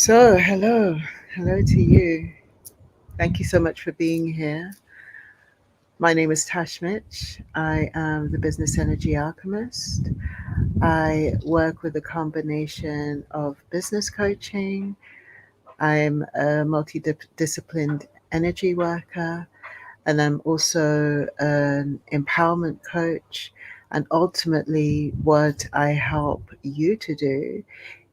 So, hello to you. Thank you so much for being here. My name is Tash Mitch. I am the Business Energy Alchemist. I work with a combination of business coaching. I'm a multidisciplined energy worker, and I'm also an empowerment coach. And ultimately, what I help you to do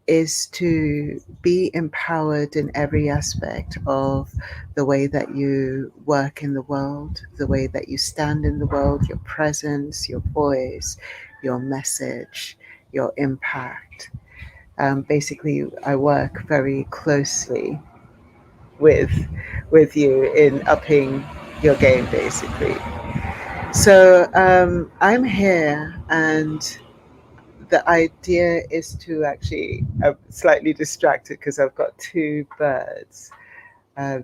is to be empowered in every aspect of the way that you work in the world, the way that you stand in the world, your presence, your voice, your message, your impact. Basically, I work very closely with with you in upping your game, basically. So I'm here, and the idea is to actually, I'm slightly distracted because I've got two birds,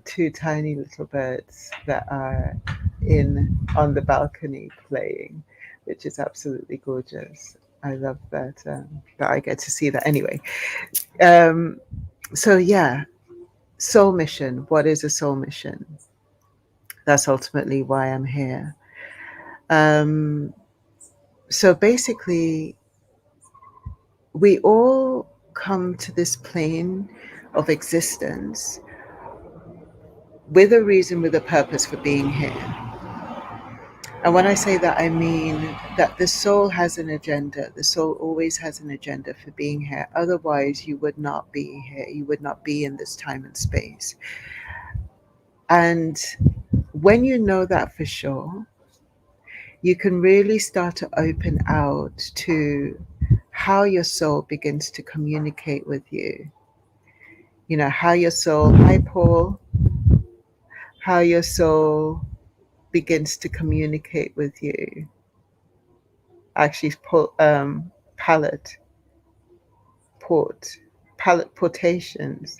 two tiny little birds that are in on the balcony playing, which is absolutely gorgeous. I love that I get to see that. Anyway, um, so yeah, soul mission. What is a soul mission? That's ultimately why I'm here. Um, so basically, we all come to this plane of existence with a reason, with a purpose for being here. And when I say that, I mean that the soul has an agenda. The soul always has an agenda for being here. Otherwise, you would not be here. You would not be in this time and space. And when you know that for sure, you can really start to open out to how your soul begins to communicate with you. You know, how your soul, hi Paul, how your soul begins to communicate with you. Actually, palette, port, palette portations.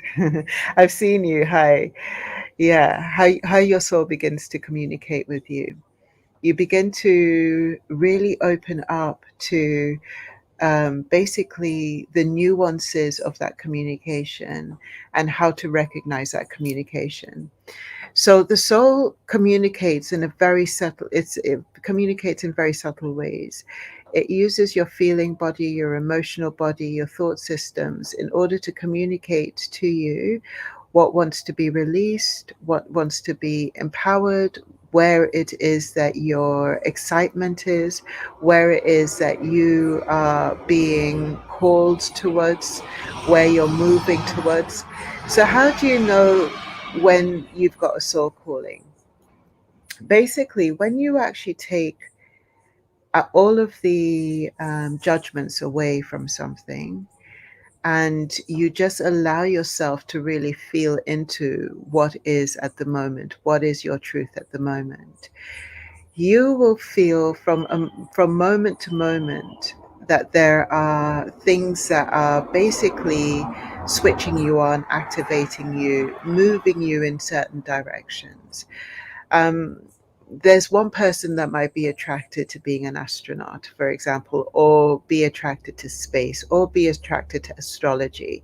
I've seen you. Hi. Yeah. How your soul begins to communicate with you. You begin to really open up to basically the nuances of that communication and how to recognize that communication. So the soul communicates in a very subtle, it communicates in very subtle ways. It uses your feeling body, your emotional body, your thought systems in order to communicate to you what wants to be released, what wants to be empowered, where it is that your excitement is, where it is that you are being called towards, where you're moving towards. So, how do you know when you've got a soul calling? Basically, when you actually take all of the judgments away from something, and you just allow yourself to really feel into what is at the moment, what is your truth at the moment, you will feel from moment to moment that there are things that are basically switching you on, activating you, moving you in certain directions. um, there's one person that might be attracted to being an astronaut, for example, or be attracted to space, or be attracted to astrology.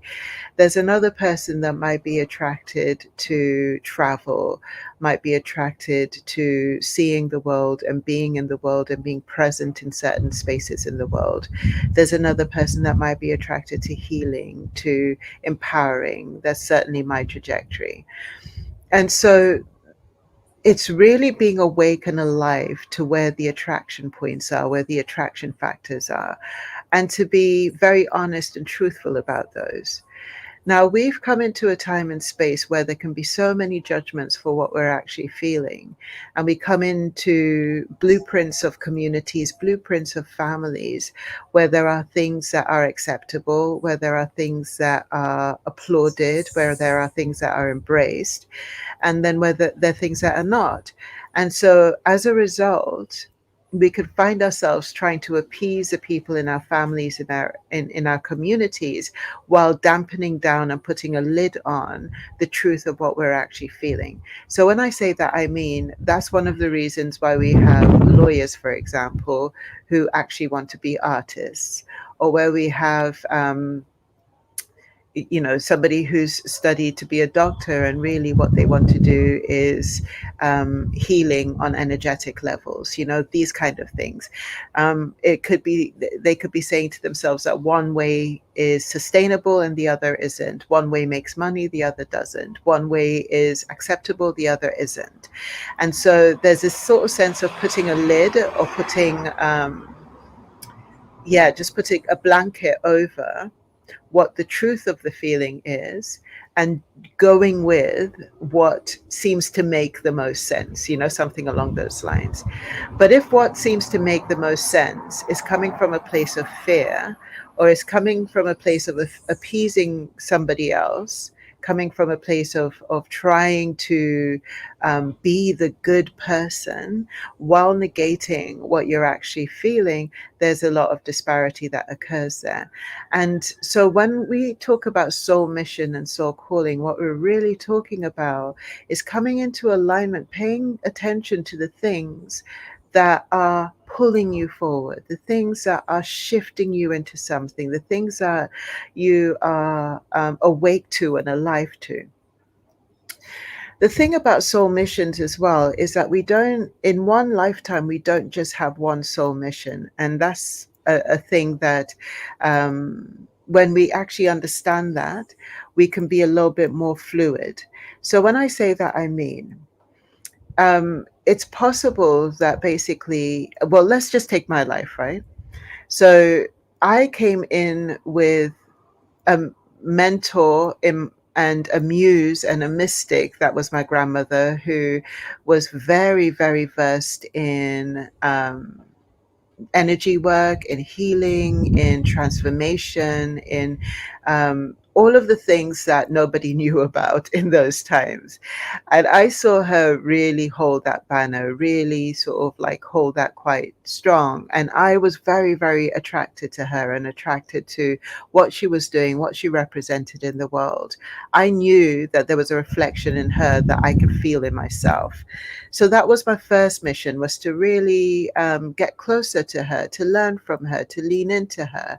There's another person that might be attracted to travel, might be attracted to seeing the world and being in the world and being present in certain spaces in the world. There's another person that might be attracted to healing, to empowering. That's certainly my trajectory. And so it's really being awake and alive to where the attraction points are, where the attraction factors are, and to be very honest and truthful about those. Now, we've come into a time and space where there can be so many judgments for what we're actually feeling. And we come into blueprints of communities, blueprints of families, where there are things that are acceptable, where there are things that are applauded, where there are things that are embraced, and then where there are things that are not. And so, as a result, we could find ourselves trying to appease the people in our families, in our communities, while dampening down and putting a lid on the truth of what we're actually feeling. So when I say that, I mean that's one of the reasons why we have lawyers, for example, who actually want to be artists, or where we have somebody who's studied to be a doctor, and really what they want to do is healing on energetic levels, these kind of things. It could be, they could be saying to themselves that one way is sustainable and the other isn't. One way makes money, the other doesn't. One way is acceptable, the other isn't. And so there's this sort of sense of putting a lid, or just putting a blanket over what the truth of the feeling is, and going with what seems to make the most sense, something along those lines. But if what seems to make the most sense is coming from a place of fear, or is coming from a place of appeasing somebody else, coming from a place of trying to be the good person while negating what you're actually feeling, there's a lot of disparity that occurs there. And so when we talk about soul mission and soul calling, what we're really talking about is coming into alignment, paying attention to the things that are pulling you forward, the things that are shifting you into something, the things that you are awake to and alive to. The thing about soul missions as well is that we don't, in one lifetime, we don't just have one soul mission. And that's a thing that when we actually understand that, we can be a little bit more fluid. So when I say that, I mean, it's possible that basically, well, let's just take my life, right? So I came in with a mentor and a muse and a mystic that was my grandmother, who was very, very versed in energy work, in healing, in transformation, in all of the things that nobody knew about in those times. And I saw her really hold that banner, really sort of like hold that quite strong. And I was very, very attracted to her and attracted to what she was doing, what she represented in the world. I knew that there was a reflection in her that I could feel in myself. So that was my first mission, was to really get closer to her, to learn from her, to lean into her.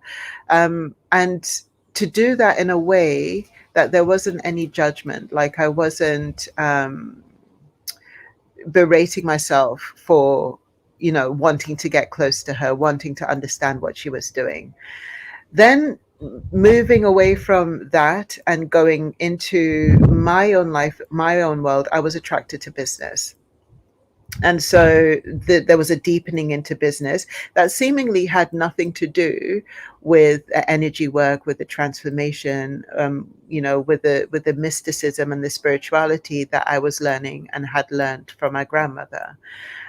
And to do that in a way that there wasn't any judgment, like I wasn't berating myself for, wanting to get close to her, wanting to understand what she was doing. Then moving away from that and going into my own life, my own world, I was attracted to business. And so there was a deepening into business that seemingly had nothing to do with energy work, with the transformation, with the mysticism and the spirituality that I was learning and had learned from my grandmother.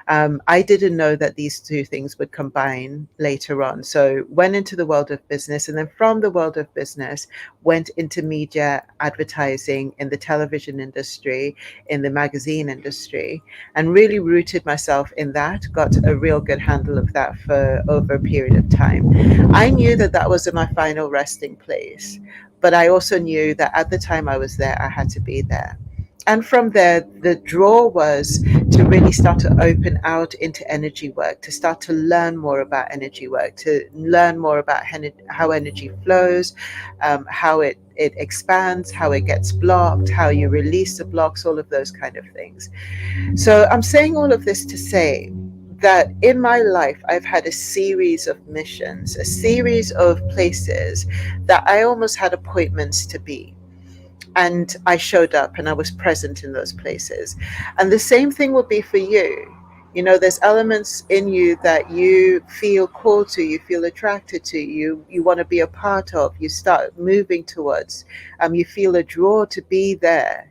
I didn't know that these two things would combine later on. So went into the world of business, and then from the world of business went into media, advertising, in the television industry, in the magazine industry, and really rooted myself in that, got a real good handle of that for over a period of time. I knew that that was my final resting place, but I also knew that at the time I was there, I had to be there. And from there, the draw was to really start to open out into energy work, to start to learn more about energy work, to learn more about how energy flows, how it expands, how it gets blocked, how you release the blocks, all of those kind of things. So I'm saying all of this to say that in my life, I've had a series of missions, a series of places that I almost had appointments to be. And I showed up and I was present in those places. And the same thing will be for you. There's elements in you that you feel called to, you feel attracted to, you want to be a part of, you start moving towards, you feel a draw to be there,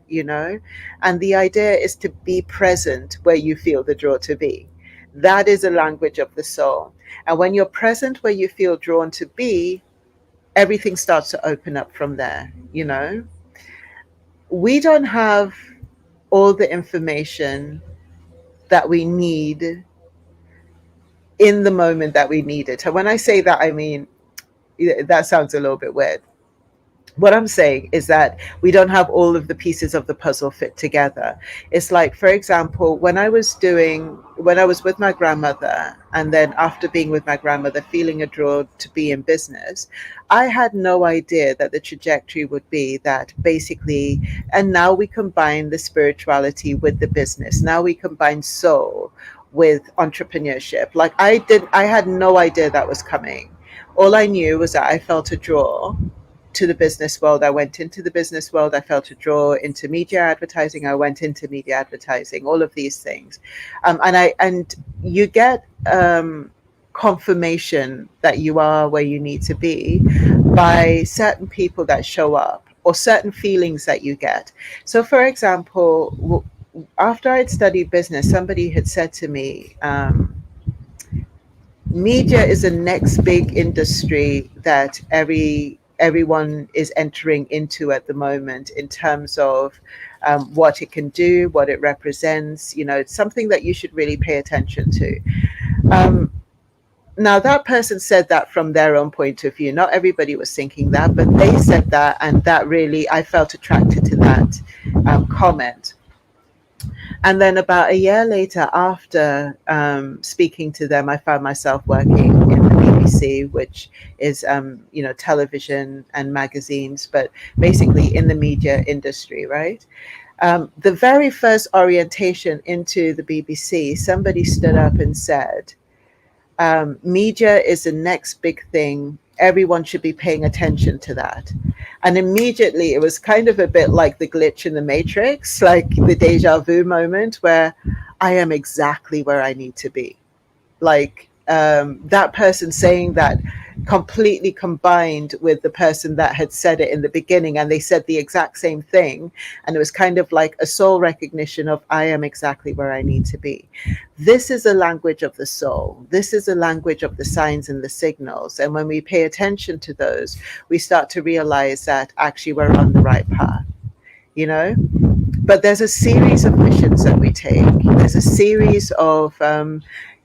and the idea is to be present where you feel the draw to be. That is a language of the soul. And when you're present where you feel drawn to be, everything starts to open up from there. We don't have all the information that we need in the moment that we need it. And when I say that, I mean, that sounds a little bit weird. What I'm saying is that we don't have all of the pieces of the puzzle fit together. It's like, for example, when I was with my grandmother, and then after being with my grandmother, feeling a draw to be in business, I had no idea that the trajectory would be that basically, and now we combine the spirituality with the business. Now we combine soul with entrepreneurship. Like I had no idea that was coming. All I knew was that I felt a draw to the business world. I went into the business world. I felt a draw into media advertising. I went into media advertising. All of these things, and you get confirmation that you are where you need to be by certain people that show up or certain feelings that you get. So, for example, after I'd studied business, somebody had said to me, media is the next big industry that everyone is entering into at the moment in terms of what it can do, what it represents. You know, it's something that you should really pay attention to. Um, Now, that person said that from their own point of view. Not everybody was thinking that, but they said that, and that really, I felt attracted to that comment. And then about a year later, after speaking to them, I found myself working in the BBC, which is, television and magazines, but basically in the media industry, right? The very first orientation into the BBC, somebody stood up and said, media is the next big thing. Everyone should be paying attention to that. And immediately it was kind of a bit like the glitch in the Matrix, like the deja vu moment where I am exactly where I need to be. Like that person saying that completely combined with the person that had said it in the beginning, and they said the exact same thing, and it was kind of like a soul recognition of I am exactly where I need to be. This is a language of the soul. This is a language of the signs and the signals, and when we pay attention to those, we start to realize that actually we're on the right path, you know. But there's a series of missions that we take. There's a series of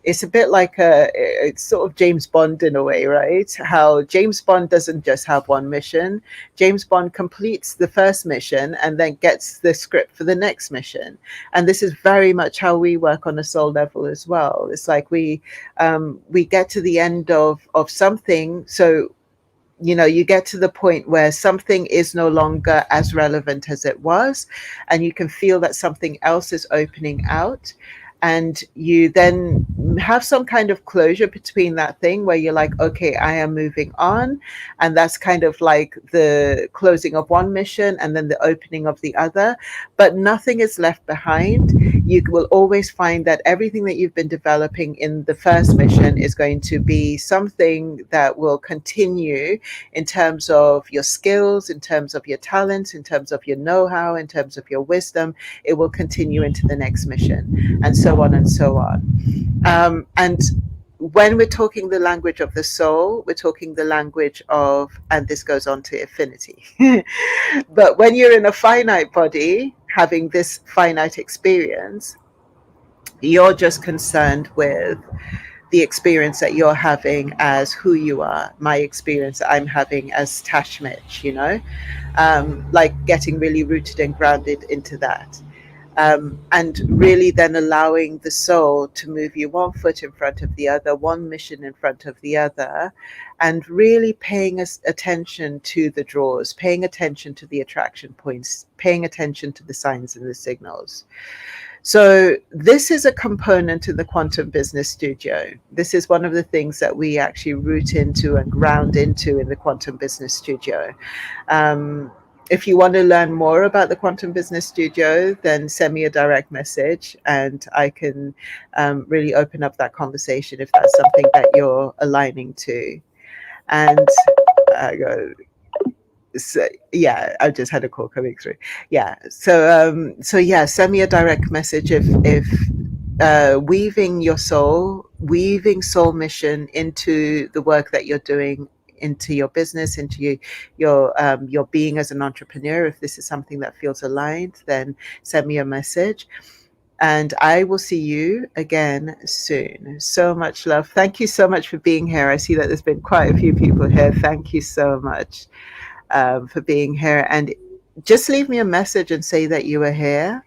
it's a bit like it's sort of James Bond in a way, right? How James Bond doesn't just have one mission. James Bond completes the first mission and then gets the script for the next mission. And this is very much how we work on a soul level as well. It's like we get to the end of something. So you get to the point where something is no longer as relevant as it was, and you can feel that something else is opening out, and you then have some kind of closure between that thing where you're like, okay, I am moving on, and that's kind of like the closing of one mission and then the opening of the other, but nothing is left behind. You will always find that everything that you've been developing in the first mission is going to be something that will continue in terms of your skills, in terms of your talents, in terms of your know-how, in terms of your wisdom. It will continue into the next mission, and so on and so on. And when we're talking the language of the soul, we're talking the language of, and this goes on to affinity. But when you're in a finite body, having this finite experience, you're just concerned with the experience that you're having as who you are. My experience that I'm having as Tash Mitch, like getting really rooted and grounded into that. And really then allowing the soul to move you one foot in front of the other, one mission in front of the other, and really paying attention to the draws, paying attention to the attraction points, paying attention to the signs and the signals. So this is a component of the Quantum Business Studio. This is one of the things that we actually root into and ground into in the Quantum Business Studio. If you want to learn more about the Quantum Business Studio, then send me a direct message and I can really open up that conversation if that's something that you're aligning to. And so, yeah, I just had a call coming through. Yeah. So yeah, send me a direct message if weaving soul mission into the work that you're doing, into your business, into your being as an entrepreneur. If this is something that feels aligned, then send me a message. And I will see you again soon. So much love. Thank you so much for being here. I see that there's been quite a few people here. Thank you so much. for being here. And just leave me a message and say that you were here.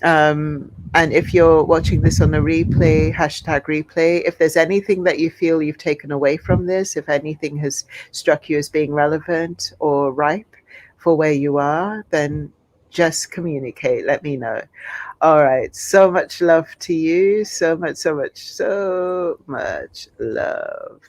And if you're watching this on a replay, hashtag replay, if there's anything that you feel you've taken away from this, if anything has struck you as being relevant or ripe for where you are, then just communicate. Let me know. All right. So much love to you. So much, so much, so much love.